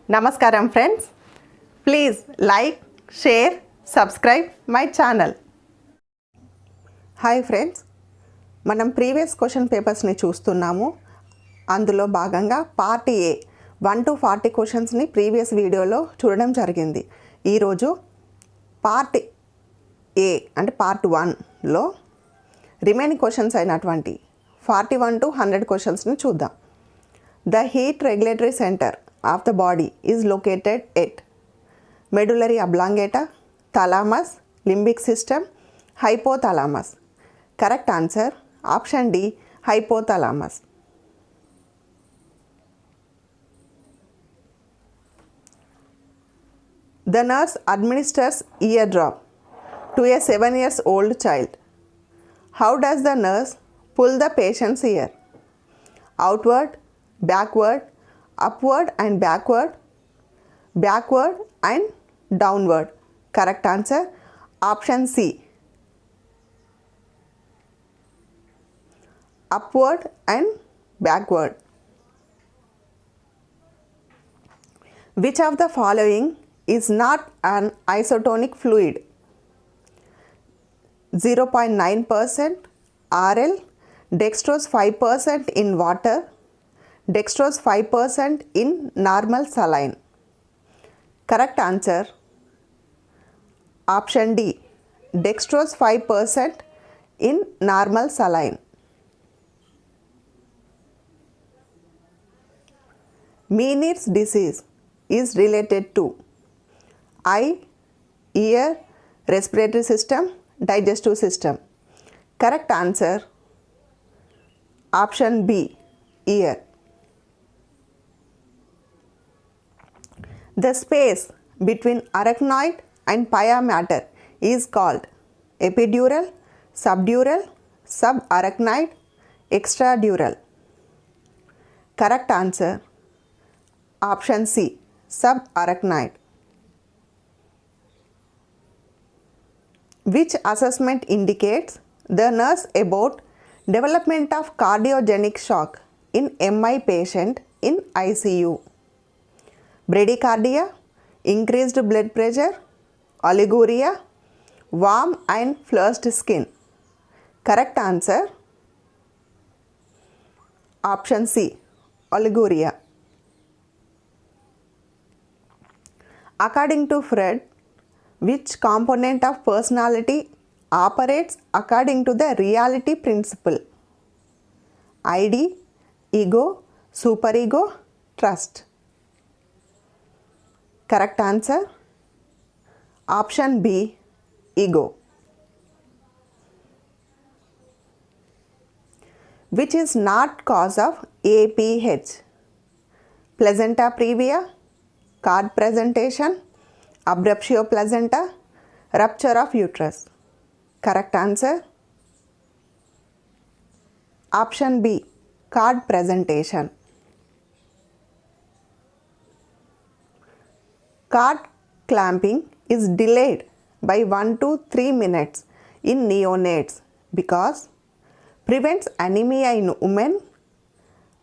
Namaskaram friends. Please like, share, subscribe my channel. Hi friends. మనం previous question పేపర్స్ని చూస్తున్నాము. అందులో భాగంగా పార్ట్ ఏ 1 to 40 క్వశ్చన్స్ని ప్రీవియస్ వీడియోలో చూడడం జరిగింది. ఈరోజు పార్ట్ ఏ అంటే పార్ట్ 1లో రిమైనింగ్ క్వశ్చన్స్ అయినటువంటి 41 to 100 క్వశ్చన్స్ని చూద్దాం. The heat regulatory center of the body is located at medullary oblongata, thalamus, limbic system, hypothalamus. Correct answer option D, hypothalamus. The nurse administers ear drop to a 7-year-old child. How does the nurse pull the patient's ear? Outward, backward, upward and backward, backward and downward. Correct answer option C, upward and backward. Which of the following is not an isotonic fluid? 0.9% RL, dextrose 5% in water, dextrose 5% in normal saline. Correct answer option D, dextrose 5% in normal saline. Meniere's disease is related to eye, ear, respiratory system, digestive system. Correct answer option B, ear. The space between arachnoid and pia mater is called epidural, subdural, subarachnoid, extradural. Correct answer option C, subarachnoid. Which assessment indicates the nurse about development of cardiogenic shock in MI patient in ICU? Bradycardia, increased blood pressure, oliguria, warm and flushed skin. Correct answer option C, oliguria. According to Freud, which component of personality operates according to the reality principle? ID, ego, superego, trust. Correct answer option B, ego. Which is not cause of APH? Placenta previa, cord presentation, abruptio placenta, rupture of uterus. Correct answer option B, cord presentation. Cord clamping is delayed by 1 to 3 minutes in neonates because prevents anemia in women,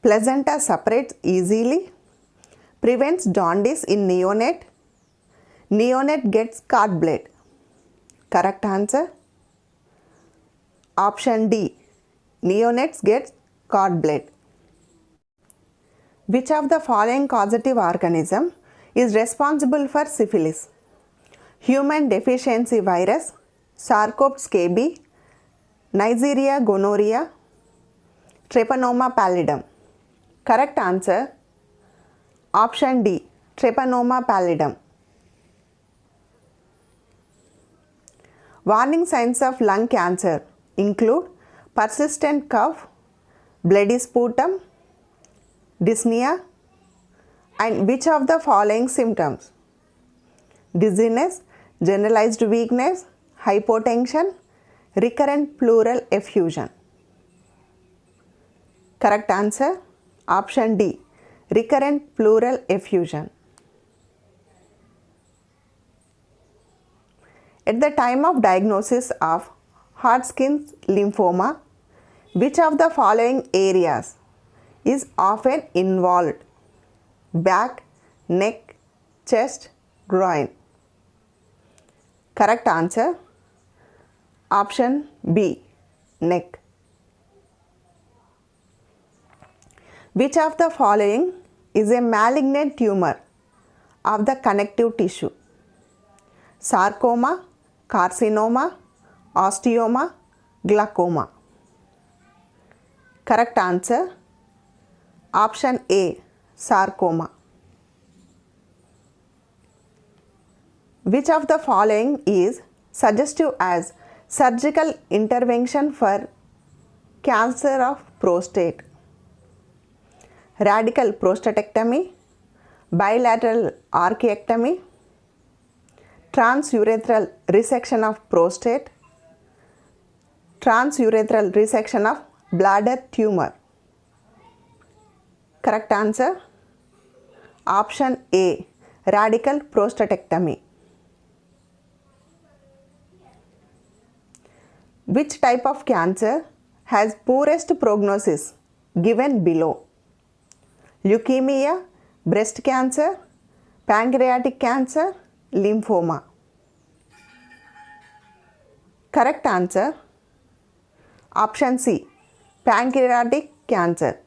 placenta separates easily, prevents jaundice in neonate, neonate gets cord bled. Correct answer option D, neonates get cord bled. Which of the following causative organism is responsible for syphilis? Human deficiency virus, Sarcoptes KB, Neisseria gonorrhea, Treponema pallidum. Correct answer option D, Treponema pallidum. Warning signs of lung cancer include persistent cough, bloody sputum, dyspnea, and which of the following symptoms? Dizziness, generalized weakness, hypotension, recurrent pleural effusion. Correct answer option D, recurrent pleural effusion. At the time of diagnosis of Hodgkin's lymphoma, which of the following areas is often involved? Back, neck, chest, groin. Correct answer option B, neck. Which of the following is a malignant tumor of the connective tissue? Sarcoma, carcinoma, osteoma, glaucoma. Correct answer option A, sarcoma. Which of the following is suggestive as surgical intervention for cancer of prostate? Radical prostatectomy, bilateral archiectomy, transurethral resection of prostate, transurethral resection of bladder tumor. Correct answer option A, radical prostatectomy. Which type of cancer has poorest prognosis given below? Leukemia, breast cancer, pancreatic cancer, lymphoma. Correct answer option C, pancreatic cancer.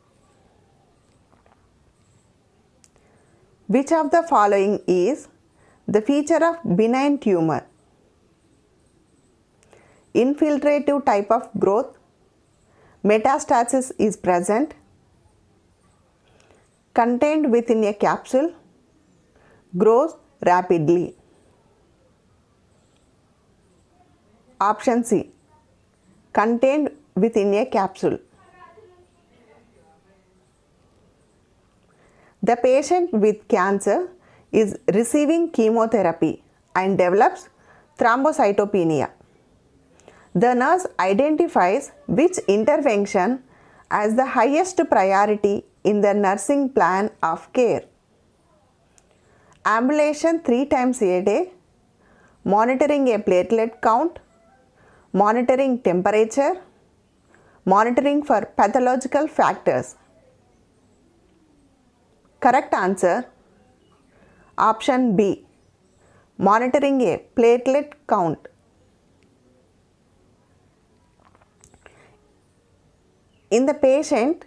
Which of the following is the feature of benign tumor? Infiltrative type of growth, metastasis is present, contained within a capsule, grows rapidly. Option C, contained within a capsule. The patient with cancer is receiving chemotherapy and develops thrombocytopenia. The nurse identifies which intervention as the highest priority in the nursing plan of care. Ambulation 3 times a day, monitoring a platelet count, monitoring temperature, monitoring for pathological factors. Correct answer option B, monitoring a platelet count. In the patient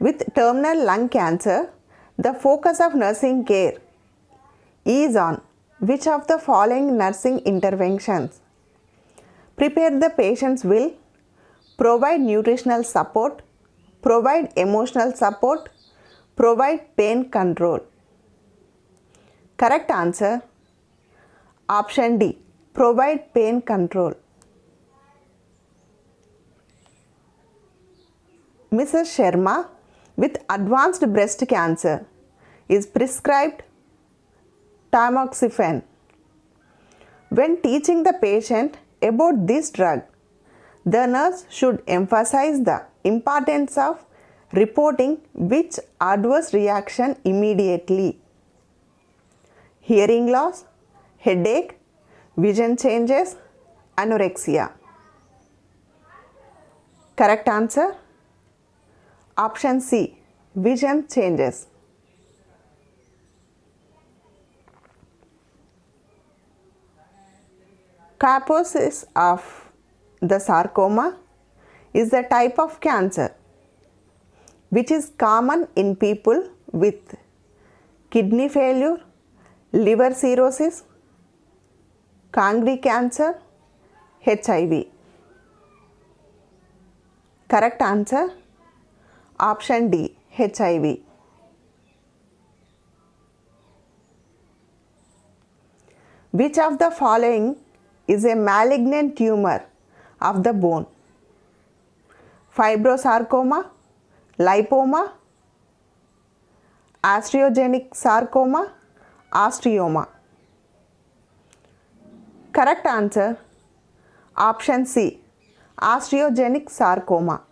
with terminal lung cancer, the focus of nursing care is on which of the following nursing interventions? Prepare the patient's will, provide nutritional support, provide emotional support, provide pain control. Correct answer option D, provide pain control. Mrs. Sharma with advanced breast cancer is prescribed Tamoxifen. When teaching the patient about this drug, the nurse should emphasize the importance of reporting which adverse reaction immediately. Hearing loss, headache, vision changes, anorexia. Correct answer option C, vision changes. Kyphosis of the sarcoma is the type of cancer which is common in people with kidney failure, liver cirrhosis, Kangri cancer, HIV. Correct answer option D, HIV. Which of the following is a malignant tumor of the bone? Fibrosarcoma, lipoma, osteogenic sarcoma, osteoma. Correct answer option C, osteogenic sarcoma.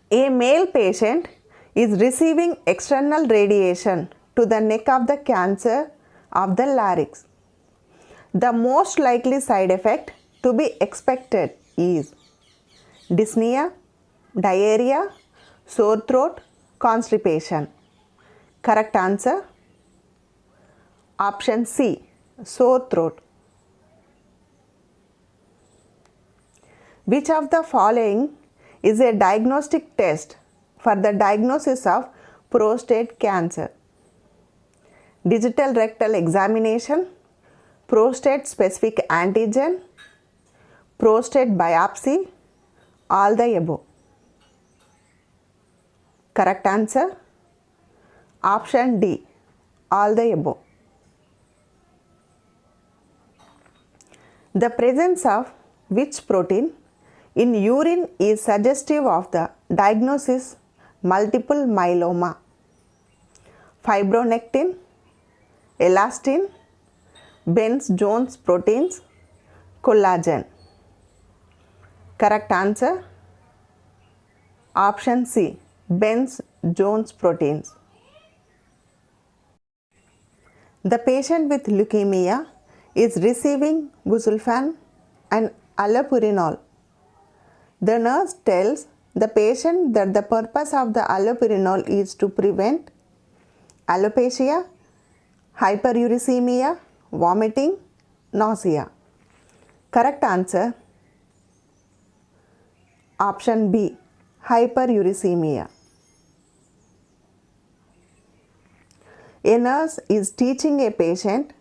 A male patient is receiving external radiation to the neck of the cancer of the larynx. The most likely side effect to be expected is dyspnea, diarrhea, sore throat, constipation. Correct answer. Option C, sore throat. Which of the following is a diagnostic test for the diagnosis of prostate cancer? Digital rectal examination, prostate specific antigen, prostate biopsy, all the above. Correct answer. Option D, all the above. The presence of which protein in urine is suggestive of the diagnosis multiple myeloma? Fibronectin, elastin, Bence-Jones proteins, collagen. Correct answer. Option C, Bence-Jones proteins. The patient with leukemia is receiving busulfan and allopurinol. The nurse tells the patient that the purpose of the allopurinol is to prevent alopecia, hyperuricemia, vomiting, nausea. Correct answer. Option B, hyperuricemia. A nurse is teaching a patient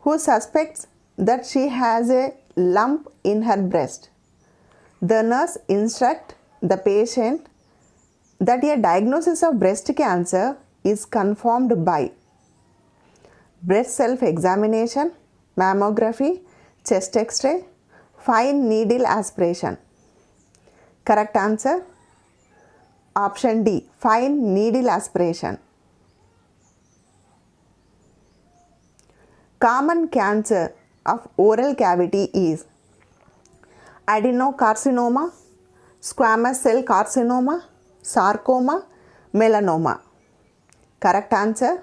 who suspects that she has a lump in her breast. The nurse instructs the patient that a diagnosis of breast cancer is confirmed by breast self-examination, mammography, chest x-ray, fine needle aspiration. Correct answer. Option D, fine needle aspiration. Common cancer of oral cavity is adenocarcinoma, squamous cell carcinoma, sarcoma, melanoma. Correct answer.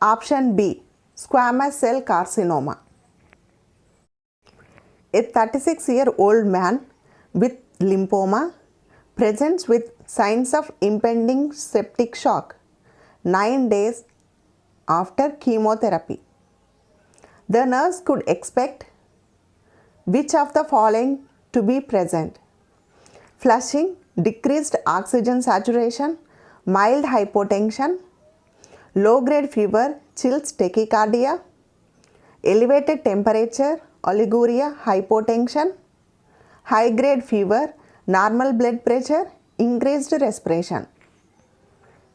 Option B, squamous cell carcinoma. A 36-year-old man with lymphoma presents with signs of impending septic shock 9 days after chemotherapy. The nurse could expect which of the following to be present? Flushing, decreased oxygen saturation, mild hypotension, low-grade fever, chills, tachycardia, elevated temperature, oliguria, hypotension, high-grade fever, normal blood pressure, increased respiration.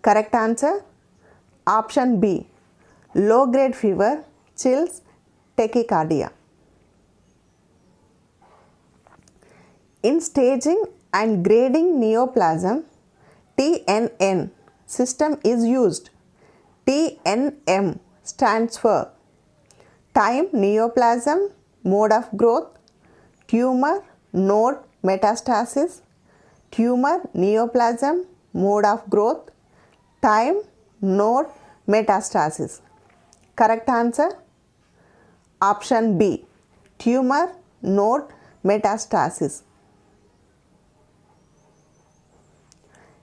Correct answer. Option B, low-grade fever, chills, tachycardia. In staging and grading neoplasm, TNN system is used. TNM stands for time neoplasm, mode of growth, tumor, node, metastasis, tumor, neoplasm, mode of growth, time, node, metastasis. Correct answer. Option B, tumor, node, metastasis.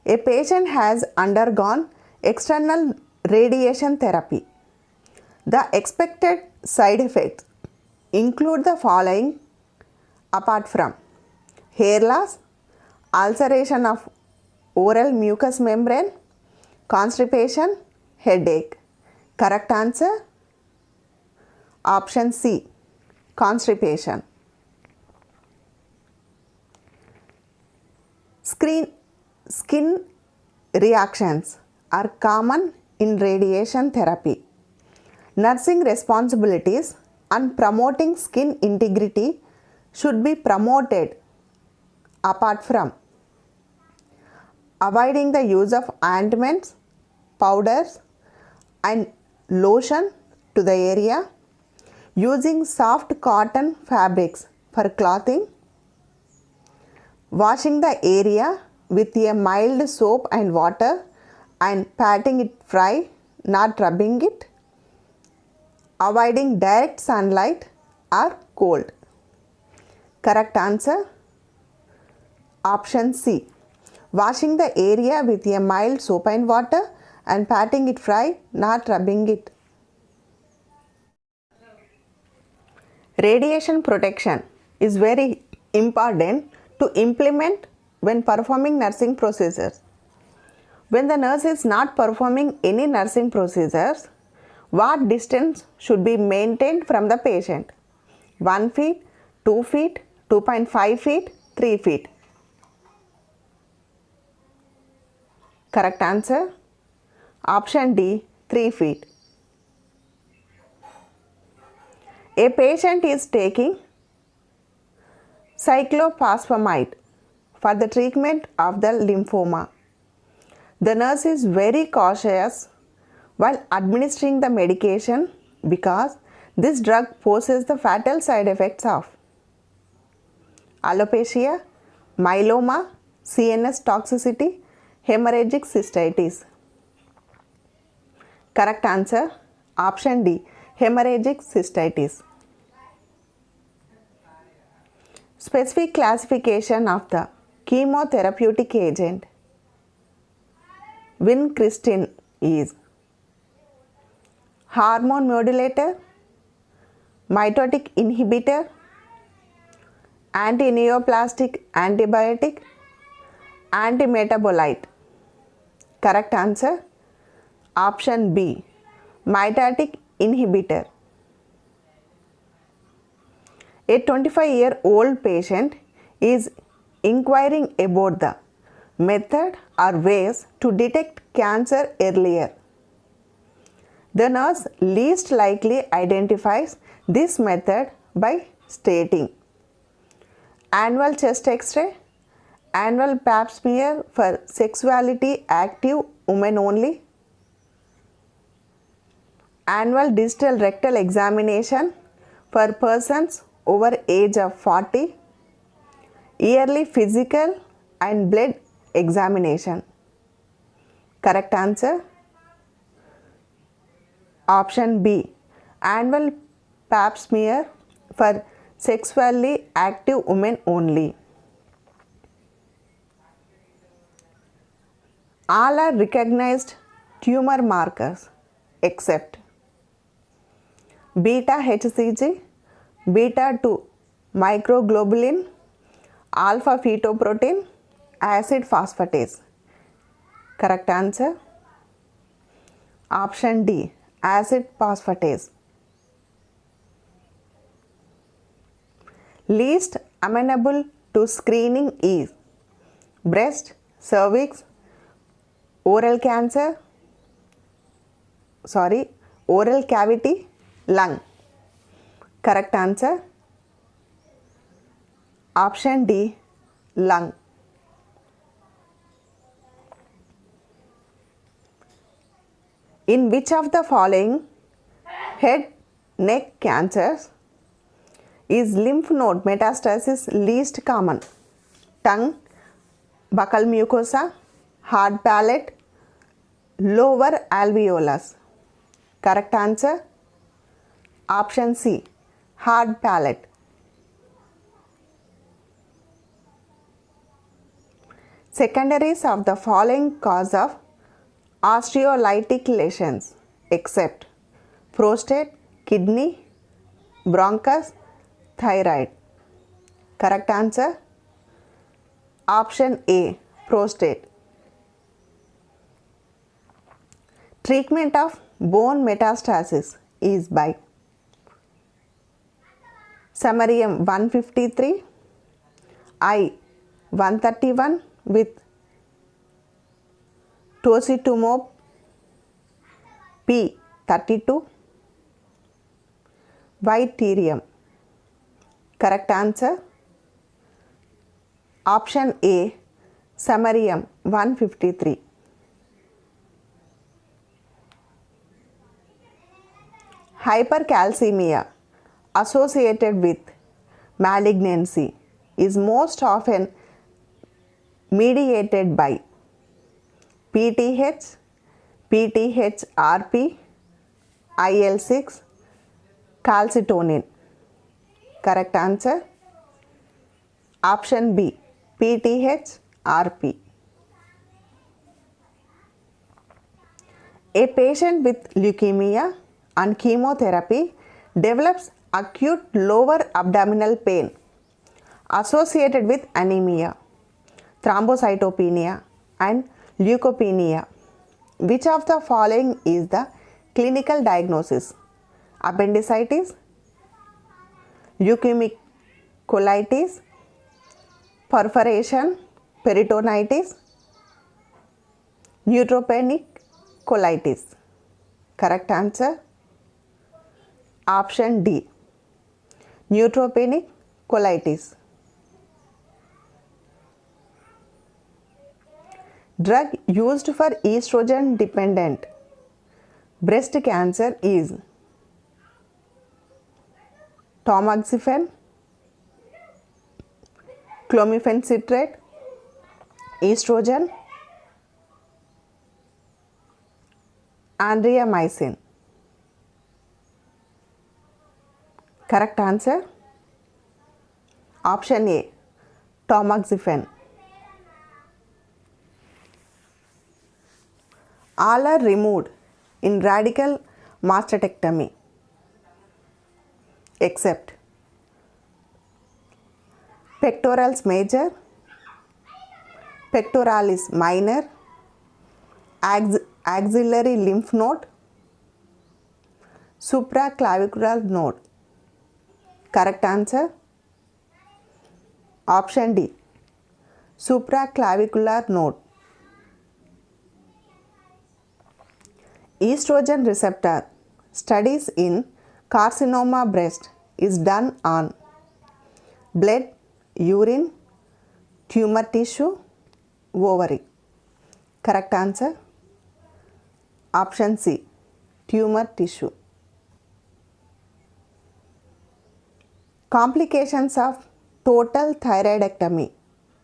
A patient has undergone external radiation therapy. The expected side effects include the following apart from hair loss, ulceration of oral mucous membrane, constipation, headache. Correct answer. Option C, constipation. Skin reactions are common in radiation therapy. Nursing responsibilities and promoting skin integrity should be promoted apart from avoiding the use of ointments, powders and lotion to the area, using soft cotton fabrics for clothing, washing the area with a mild soap and water and patting it dry, not rubbing it, avoiding direct sunlight or cold. Correct answer. Option C, washing the area with a mild soap and water and patting it dry, not rubbing it. Radiation protection is very important to implement when performing nursing procedures. When the nurse is not performing any nursing procedures, what distance should be maintained from the patient? 1 feet, 2 feet, 2.5 feet, 3 feet. Correct answer? Option D, 3 feet. A patient is taking cyclophosphamide for the treatment of the lymphoma. The nurse is very cautious while administering the medication because this drug poses the fatal side effects of alopecia, myeloma, CNS toxicity, hemorrhagic cystitis. Correct answer, option D, hemorrhagic cystitis. Specific classification of the chemotherapeutic agent vincristine is hormone modulator, mitotic inhibitor, anti-neoplastic antibiotic, antimetabolite. Correct answer, option B, mitotic inhibitor. A 25-year-old patient is inquiring about the method or ways to detect cancer earlier. The nurse least likely identifies this method by stating annual chest X-ray, annual pap smear for sexuality active women only, annual digital rectal examination for persons over age of 40, yearly physical and blood examination. Correct answer, option B, annual pap smear for sexually active women only. All are recognized tumor markers except beta HCG, beta 2 microglobulin, alpha fetoprotein, acid phosphatase. Correct answer, option D, acid phosphatase. Least amenable to screening is breast, cervix, oral cavity, lung. Correct answer, option D, lung. In which of the following head neck cancers is lymph node metastasis least common? Tongue, buccal mucosa, hard palate, lower alveolus. Correct answer, option C, hard palate. Secondaries of the following cause of osteolytic lesions except prostate, kidney, bronchus, thyroid. Correct answer, option A, prostate. Treatment of bone metastasis is by samarium 153, I-131 with tocilizumab P32, Yttrium. Correct answer, option A, samarium 153. Hypercalcemia associated with malignancy is most often mediated by PTH, PTHRP, IL-6, calcitonin. Correct answer, option B, PTHRP. A patient with leukemia on chemotherapy develops acute lower abdominal pain associated with anemia, thrombocytopenia and leukopenia. Which of the following is the clinical diagnosis? Appendicitis, leukemic colitis, perforation, peritonitis, neutropenic colitis. Correct answer option D, neutropenic colitis. Drug used for estrogen dependent breast cancer is Tamoxifen, Clomiphene citrate, estrogen, Adriamycin. Correct answer option A, Tamoxifen. All are removed in radical mastectomy except pectoralis major, pectoralis minor, axillary lymph node, supraclavicular node. Correct answer option D, supraclavicular node. Estrogen receptor studies in carcinoma breast is done on blood, urine, tumor tissue, ovary. Correct answer option C, tumor tissue. Complications of total thyroidectomy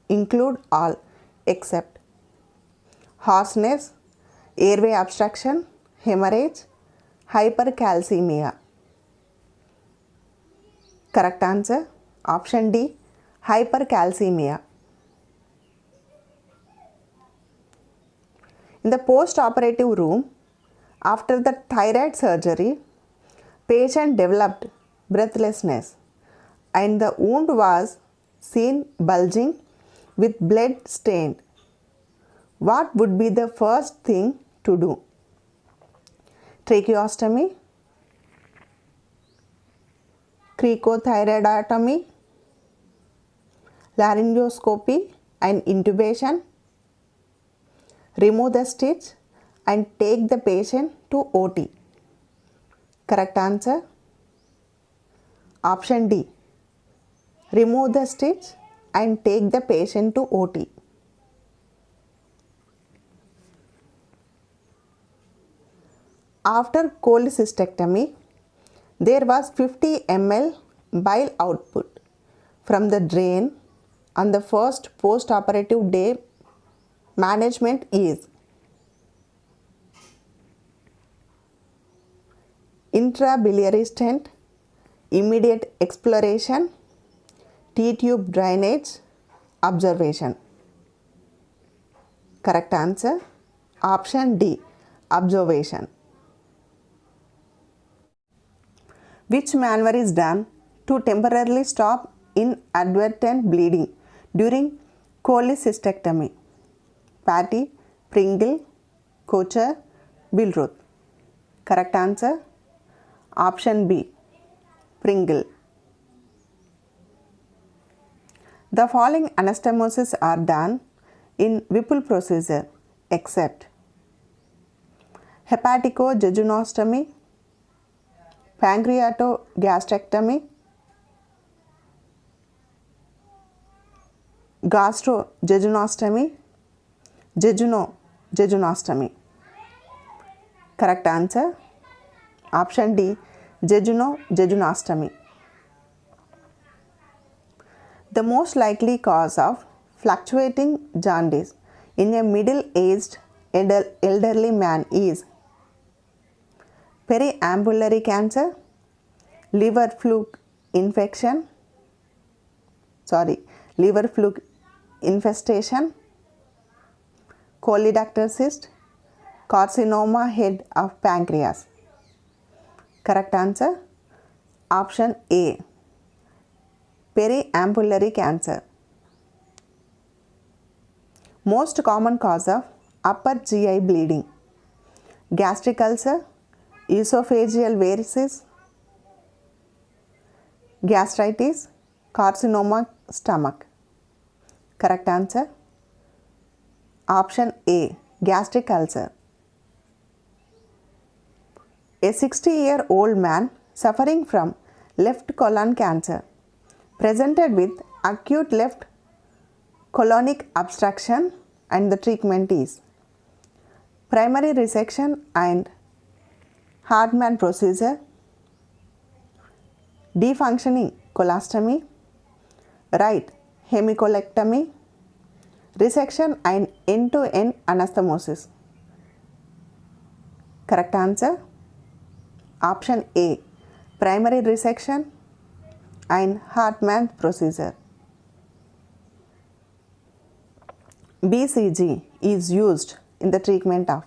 include all except hoarseness, airway obstruction, hemorrhage, hypercalcemia. Correct answer option D, hypercalcemia. In the post-operative room, after the thyroid surgery, patient developed breathlessness and the wound was seen bulging with blood stained. What would be the first thing to do? Tracheostomy, cricothyroidotomy, laryngoscopy and intubation, remove the stitch and take the patient to OT. Correct answer option D, remove the stitch and take the patient to OT. After cholecystectomy, there was 50 ml bile output from the drain on the first post-operative day. Management is intrabiliary stent, immediate exploration, T-tube drainage, observation. Correct answer option D, observation. Which maneuver is done to temporarily stop inadvertent bleeding during cholecystectomy? Patty, Pringle, Kocher, Billroth. Correct answer option B, Pringle. The following anastomosis are done in Whipple procedure except Hepatico-jejunostomy, Pancreato gastrectomy, Gastro-jejunostomy, Jejuno-jejunostomy. Correct answer option D, Jejuno-jejunostomy. The most likely cause of fluctuating jaundice in a middle-aged elderly man is periambulary cancer, liver fluke infestation, choledorectal cyst, carcinoma head of pancreas. Correct answer option A, periampullary cancer. Most common cause of upper GI bleeding: gastric ulcer, esophageal varices, gastritis, carcinoma stomach. Correct answer option A, gastric ulcer. A 60-year-old man suffering from left colon cancer presented with acute left colonic obstruction, and the treatment is primary resection and Hartmann procedure, defunctioning colostomy, right hemicolectomy, resection and end-to-end anastomosis. Correct answer option A, primary resection and Hartmann procedure. BCG is used in the treatment of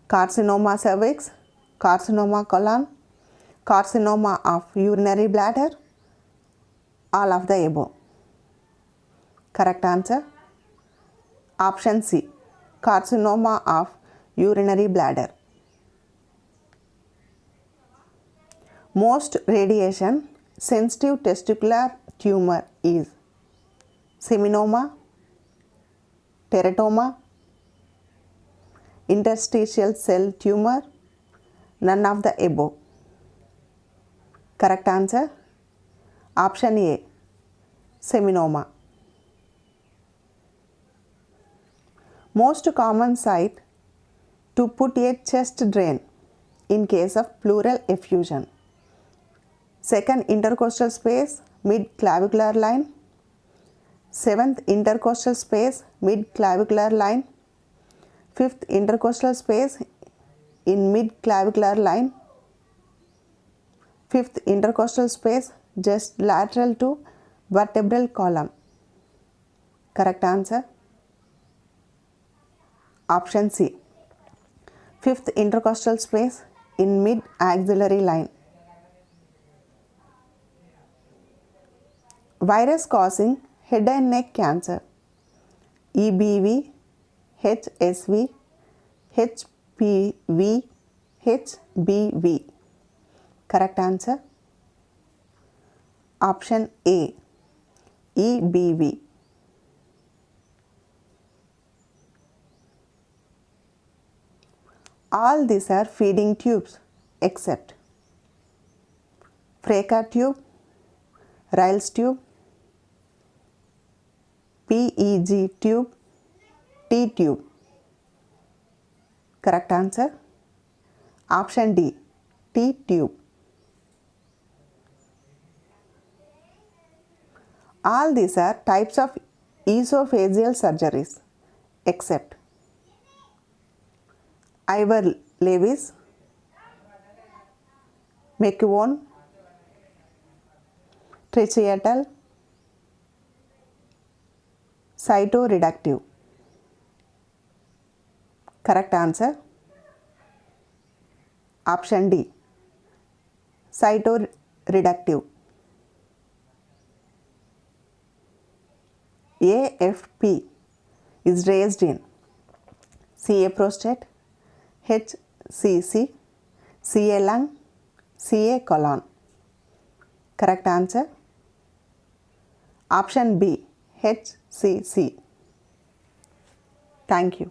carcinoma cervix, carcinoma colon, carcinoma of urinary bladder, all of the above. Correct answer option C, carcinoma of urinary bladder. Most radiation sensitive testicular tumor is seminoma, teratoma, interstitial cell tumor, none of the above. Correct answer option A, seminoma. Most common site to put a chest drain in case of pleural effusion: second intercostal space, mid-clavicular line, seventh intercostal space, mid-clavicular line, fifth intercostal space in mid-clavicular line, fifth intercostal space just lateral to vertebral column. Correct answer option C, fifth intercostal space in mid-axillary line. Virus causing head and neck cancer: EBV, HSV, HPV, HBV. Correct answer option A, EBV. All these are feeding tubes except Fraker tube, Ryle's tube, PEG tube, T tube. Correct answer option D, T tube. All these are types of esophageal surgeries except Ivor Lewis, McEwan, Trichiatal, cytoreductive. Correct answer option D, cytoreductive. AFP is raised in CA prostate, HCC, CA lung, CA colon. Correct answer option B, HCC. Thank you.